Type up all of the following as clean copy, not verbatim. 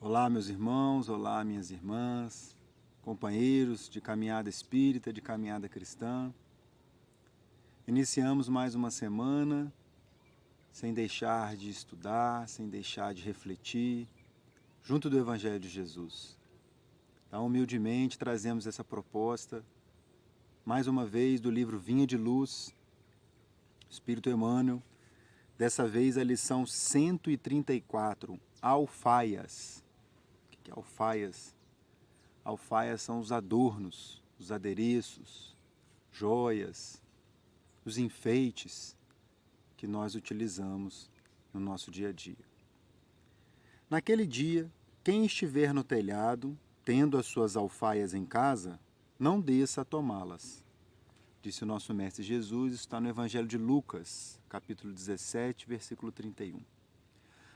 Olá, meus irmãos, olá, minhas irmãs, companheiros de caminhada espírita, de caminhada cristã. Iniciamos mais uma semana sem deixar de estudar, sem deixar de refletir, junto do Evangelho de Jesus. Então, humildemente, trazemos essa proposta, mais uma vez, do livro Vinha de Luz, Espírito Emmanuel. Dessa vez, a lição 134, Alfaias. O que é alfaias? Alfaias são os adornos, os adereços, joias, os enfeites que nós utilizamos no nosso dia a dia. Naquele dia, quem estiver no telhado, tendo as suas alfaias em casa, não desça a tomá-las. Disse o nosso Mestre Jesus, está no Evangelho de Lucas, capítulo 17, versículo 31.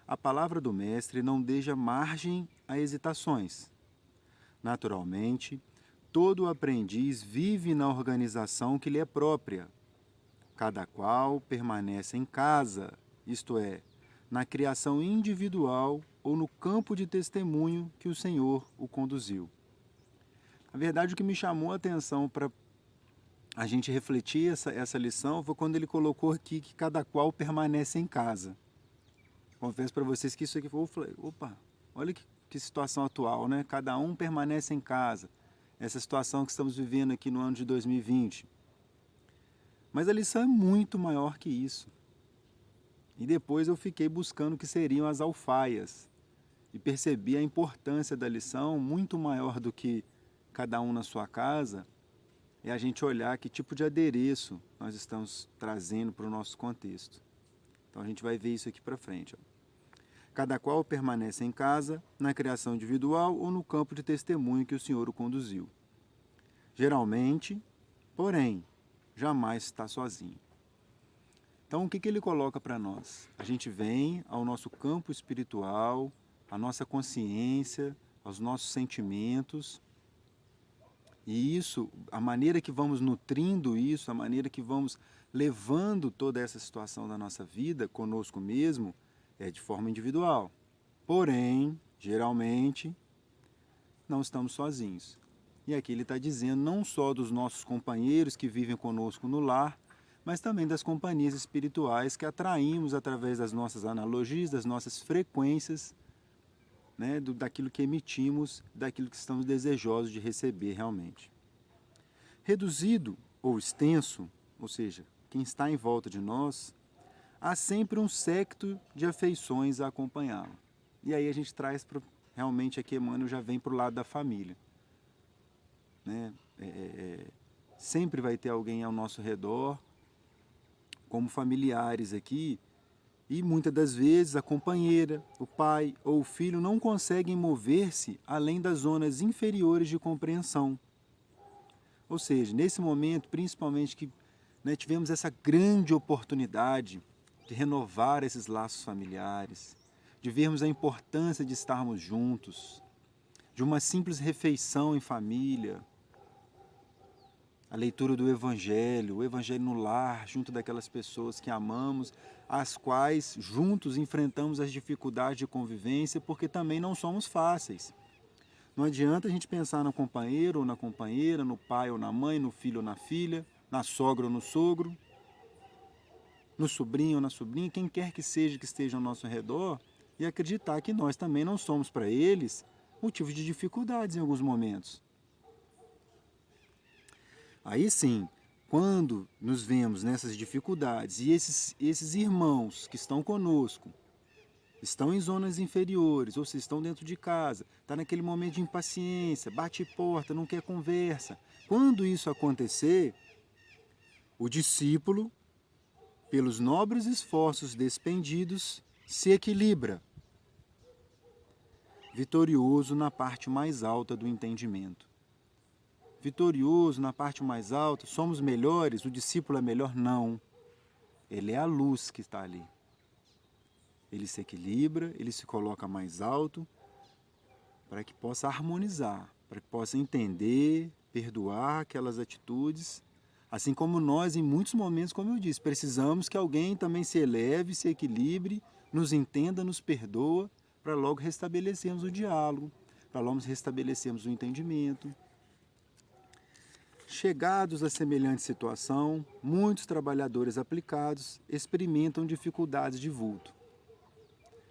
A palavra do Mestre não deixa margem a hesitações. Naturalmente, todo aprendiz vive na organização que lhe é própria. Cada qual permanece em casa, isto é, na criação individual ou no campo de testemunho que o Senhor o conduziu. Na verdade, o que me chamou a atenção para a gente refletir essa lição foi quando ele colocou aqui que cada qual permanece em casa. Confesso para vocês que isso aqui foi, eu falei, opa, olha que situação atual, né? Cada um permanece em casa. Essa situação que estamos vivendo aqui no ano de 2020. Mas a lição é muito maior que isso. E depois eu fiquei buscando o que seriam as alfaias. E percebi a importância da lição, muito maior do que cada um na sua casa, é a gente olhar que tipo de adereço nós estamos trazendo para o nosso contexto. Então a gente vai ver isso aqui para frente. Cada qual permanece em casa, na criação individual ou no campo de testemunho que o Senhor o conduziu. Geralmente, porém, jamais está sozinho. Então, o que ele coloca para nós? A gente vem ao nosso campo espiritual, à nossa consciência, aos nossos sentimentos, e isso, a maneira que vamos nutrindo isso, a maneira que vamos levando toda essa situação da nossa vida conosco mesmo, é de forma individual. Porém, geralmente, não estamos sozinhos. E aqui ele está dizendo não só dos nossos companheiros que vivem conosco no lar, mas também das companhias espirituais que atraímos através das nossas analogias, das nossas frequências, né, daquilo que emitimos, daquilo que estamos desejosos de receber realmente. Reduzido ou extenso, ou seja, quem está em volta de nós, há sempre um séquito de afeições a acompanhá-lo. E aí a gente traz realmente aqui, Emmanuel já vem para o lado da família. Né? Sempre vai ter alguém ao nosso redor, como familiares aqui, e muitas das vezes a companheira, o pai ou o filho não conseguem mover-se além das zonas inferiores de compreensão. Ou seja, nesse momento, principalmente que tivemos essa grande oportunidade de renovar esses laços familiares, de vermos a importância de estarmos juntos, de uma simples refeição em família, a leitura do Evangelho, o Evangelho no lar, junto daquelas pessoas que amamos, as quais juntos enfrentamos as dificuldades de convivência, porque também não somos fáceis. Não adianta a gente pensar no companheiro ou na companheira, no pai ou na mãe, no filho ou na filha, na sogra ou no sogro, no sobrinho ou na sobrinha, quem quer que seja que esteja ao nosso redor, e acreditar que nós também não somos para eles motivo de dificuldades em alguns momentos. Aí sim, quando nos vemos nessas dificuldades e esses irmãos que estão conosco, estão em zonas inferiores, ou se estão dentro de casa, está naquele momento de impaciência, bate porta, não quer conversa. Quando isso acontecer, o discípulo, pelos nobres esforços despendidos, se equilibra, vitorioso na parte mais alta do entendimento. Vitorioso na parte mais alta, somos melhores, o discípulo é melhor? Não. Ele é a luz que está ali. Ele se equilibra, ele se coloca mais alto para que possa harmonizar, para que possa entender, perdoar aquelas atitudes. Assim como nós, em muitos momentos, como eu disse, precisamos que alguém também se eleve, se equilibre, nos entenda, nos perdoa, para logo restabelecermos o diálogo, para logo restabelecermos o entendimento. Chegados a semelhante situação, muitos trabalhadores aplicados experimentam dificuldades de vulto.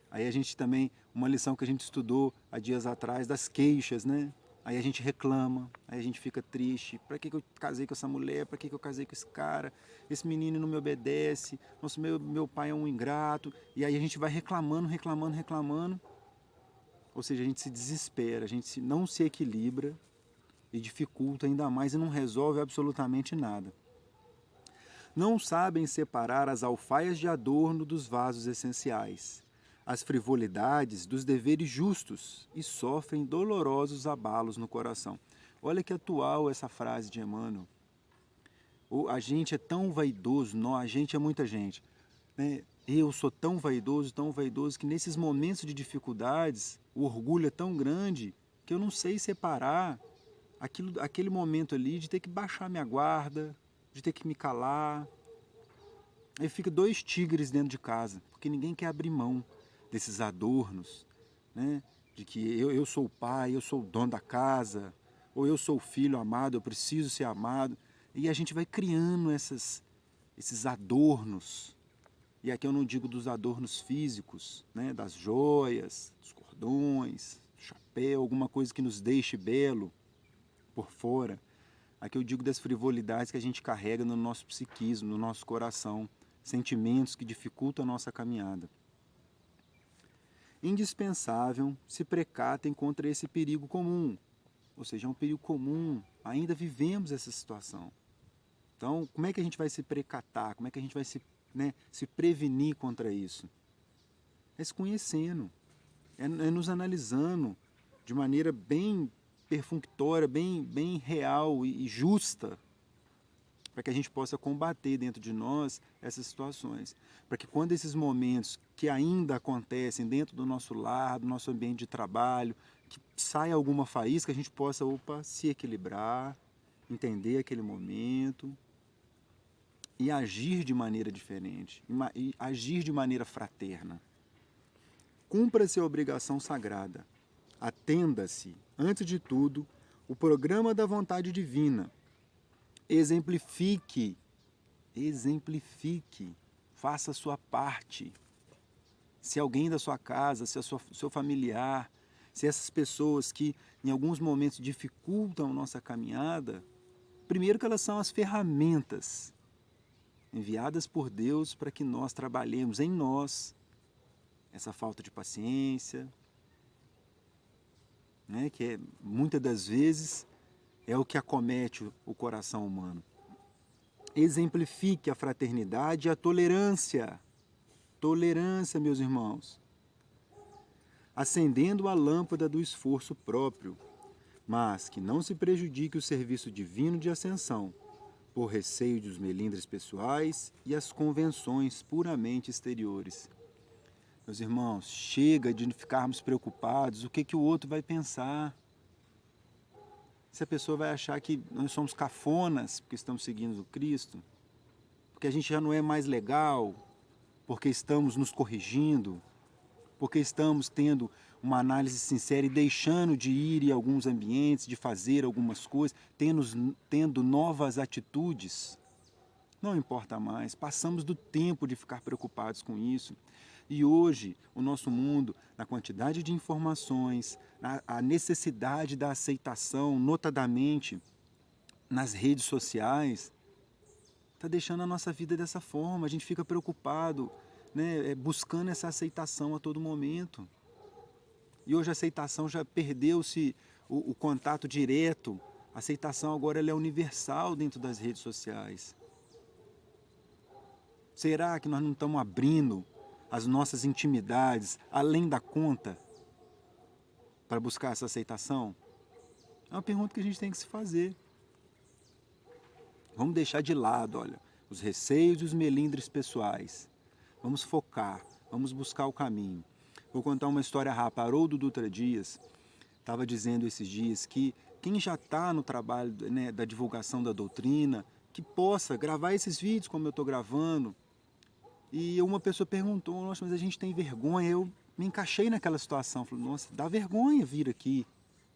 Aí a gente também, uma lição que a gente estudou há dias atrás, das queixas, né? Aí a gente reclama, aí a gente fica triste. Para que eu casei com essa mulher? Para que eu casei com esse cara? Esse menino não me obedece. Nossa, meu pai é um ingrato. E aí a gente vai reclamando, reclamando, reclamando. Ou seja, a gente se desespera, a gente não se equilibra e dificulta ainda mais e não resolve absolutamente nada. Não sabem separar as alfaias de adorno dos vasos essenciais, as frivolidades dos deveres justos e sofrem dolorosos abalos no coração. Olha que atual essa frase de Emmanuel. A gente é tão vaidoso, a gente é muita gente, né? Eu sou tão vaidoso, que nesses momentos de dificuldades, o orgulho é tão grande que eu não sei separar aquele momento ali de ter que baixar minha guarda, de ter que me calar. Aí fica dois tigres dentro de casa, porque ninguém quer abrir mão desses adornos, né? De que eu sou o pai, eu sou o dono da casa, ou eu sou o filho amado, eu preciso ser amado. E a gente vai criando esses adornos. E aqui eu não digo dos adornos físicos, né? Das joias, dos cordões, do chapéu, alguma coisa que nos deixe belo por fora. Aqui eu digo das frivolidades que a gente carrega no nosso psiquismo, no nosso coração, sentimentos que dificultam a nossa caminhada. Indispensável se precatem contra esse perigo comum, ou seja, é um perigo comum, ainda vivemos essa situação. Então, como é que a gente vai se precatar, como é que a gente vai se prevenir contra isso? É se conhecendo, é nos analisando de maneira bem perfunctória, bem real e justa, para que a gente possa combater dentro de nós essas situações. Para que quando esses momentos que ainda acontecem dentro do nosso lar, do nosso ambiente de trabalho, que saia alguma faísca, a gente possa, se equilibrar, entender aquele momento e agir de maneira diferente, e agir de maneira fraterna. Cumpra-se a obrigação sagrada. Atenda-se, antes de tudo, o programa da vontade divina. Exemplifique, faça a sua parte. Se alguém da sua casa, se seu familiar, se essas pessoas que em alguns momentos dificultam a nossa caminhada, primeiro que elas são as ferramentas enviadas por Deus para que nós trabalhemos em nós essa falta de paciência, né, que muitas das vezes é o que acomete o coração humano. Exemplifique a fraternidade e a tolerância. Tolerância, meus irmãos. Acendendo a lâmpada do esforço próprio, mas que não se prejudique o serviço divino de ascensão, por receio dos melindres pessoais e as convenções puramente exteriores. Meus irmãos, chega de ficarmos preocupados, o que o outro vai pensar? Se a pessoa vai achar que nós somos cafonas porque estamos seguindo o Cristo, porque a gente já não é mais legal, porque estamos nos corrigindo, porque estamos tendo uma análise sincera e deixando de ir em alguns ambientes, de fazer algumas coisas, tendo novas atitudes. Não importa mais, passamos do tempo de ficar preocupados com isso. E hoje, o nosso mundo, na quantidade de informações, a necessidade da aceitação, notadamente nas redes sociais, está deixando a nossa vida dessa forma. A gente fica preocupado, né, buscando essa aceitação a todo momento. E hoje a aceitação já perdeu-se o contato direto. A aceitação agora ela é universal dentro das redes sociais. Será que nós não estamos abrindo as nossas intimidades além da conta para buscar essa aceitação? É uma pergunta que a gente tem que se fazer. Vamos deixar de lado, olha, os receios e os melindres pessoais. Vamos focar, vamos buscar o caminho. Vou contar uma história rápida. Haroldo Dutra Dias estava dizendo esses dias que quem já está no trabalho, né, da divulgação da doutrina, que possa gravar esses vídeos como eu estou gravando. E uma pessoa perguntou, nossa, mas a gente tem vergonha. me encaixei naquela situação. Falei, nossa, dá vergonha vir aqui.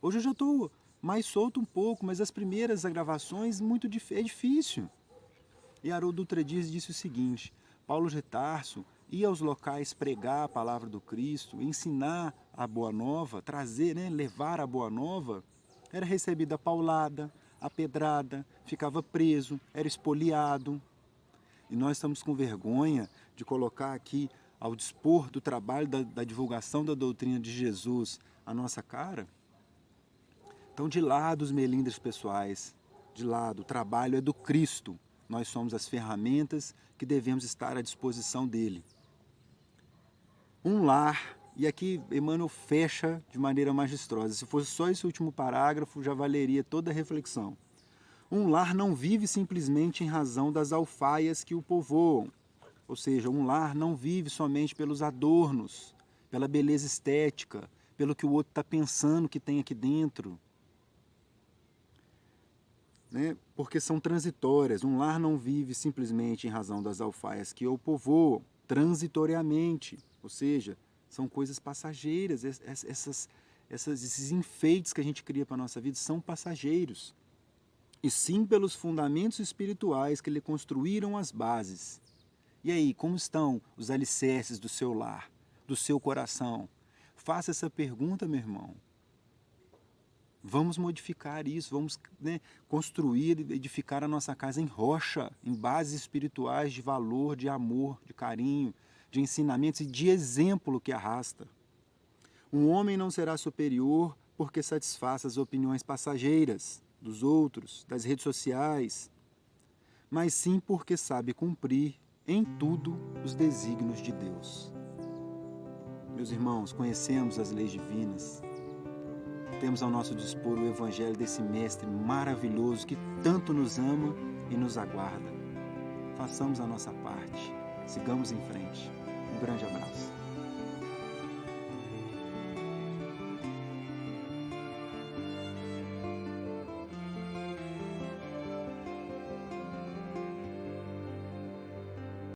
Hoje eu já estou mais solto um pouco, mas as primeiras gravações é difícil. E Haroldo Dutra Dias disse o seguinte: Paulo de Tarso ia aos locais pregar a palavra do Cristo, ensinar a boa nova, trazer, levar a boa nova, era recebido a paulada, a pedrada, ficava preso, era espoliado. E nós estamos com vergonha de colocar aqui, ao dispor do trabalho da divulgação da doutrina de Jesus, a nossa cara. Então, de lado os melindres pessoais, de lado o trabalho é do Cristo. Nós somos as ferramentas que devemos estar à disposição dele. Um lar, e aqui Emmanuel fecha de maneira magistrosa. Se fosse só esse último parágrafo, já valeria toda a reflexão. Um lar não vive simplesmente em razão das alfaias que o povoam. Ou seja, um lar não vive somente pelos adornos, pela beleza estética, pelo que o outro está pensando que tem aqui dentro. Porque são transitórias. Um lar não vive simplesmente em razão das alfaias que o povoam, transitoriamente. Ou seja, são coisas passageiras. Esses enfeites que a gente cria para a nossa vida são passageiros. E sim pelos fundamentos espirituais que lhe construíram as bases. E aí, como estão os alicerces do seu lar, do seu coração? Faça essa pergunta, meu irmão. Vamos modificar isso, vamos construir, edificar a nossa casa em rocha, em bases espirituais de valor, de amor, de carinho, de ensinamentos e de exemplo que arrasta. Um homem não será superior porque satisfaça as opiniões passageiras dos outros, das redes sociais, mas sim porque sabe cumprir em tudo os desígnios de Deus. Meus irmãos, conhecemos as leis divinas. Temos ao nosso dispor o Evangelho desse Mestre maravilhoso que tanto nos ama e nos aguarda. Façamos a nossa parte. Sigamos em frente. Um grande abraço.